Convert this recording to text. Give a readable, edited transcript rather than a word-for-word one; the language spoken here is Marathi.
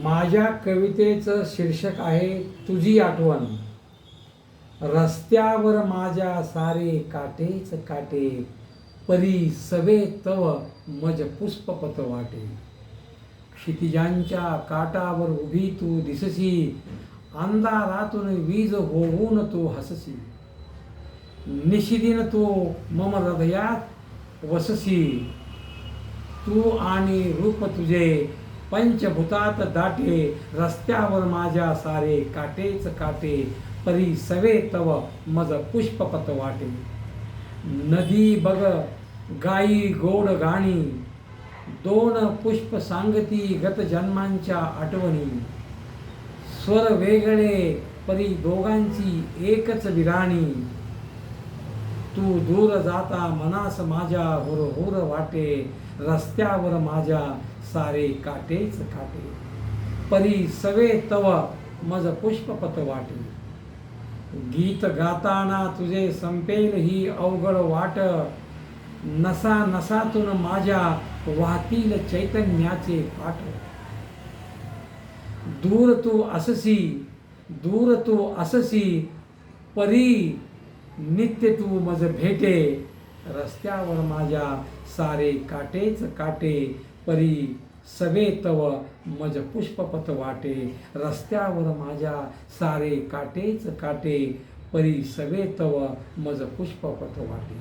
माझ्या कवितेचं शीर्षक आहे तुझी आठवण. रस्त्यावर माझ्या सारे काटेच काटे, परी सवे तव मज पुष्पपथ वाटे. क्षितिजांच्या काटावर उभी तू दिससी, अंधारातून वीज होऊन तू हससी. निशिदिन तू मम हृदयात वससी, तू आणि रूप तुझे पंचभूतात दाटे. रस्त्यावर माझ्या सारे काटेच काटे, परी सवे तव मज पुष्पपथ वाटे. नदी बग गाई गोड गाणी, दोन पुष्प सांगती गत जन्मांच्या आठवणी. स्वर वेगळे परी दोघांची एकच विराणी. तू दूर जाता मनास माझ्या हुरहुर वाटे. रस्त्यावर माझ्या सारे काटेच काटे, परी सवे तव मज पुष्पपथ वाटे. गीत गाताना तुझे संपेल ही अवघड वाट, नसा नसातून माझ्या वाहतील चैतन्याचे पाट. दूर तू अससी परी नित्य तू मज भेटे. रस्त्यावर माझ्या सारे काटेच काटे, परी सवे तव मज पुष्पपथ वाटे. रस्त्यावर माझ्या सारे काटेच काटे, परी सवे तव मज पुष्पपथ वाटे.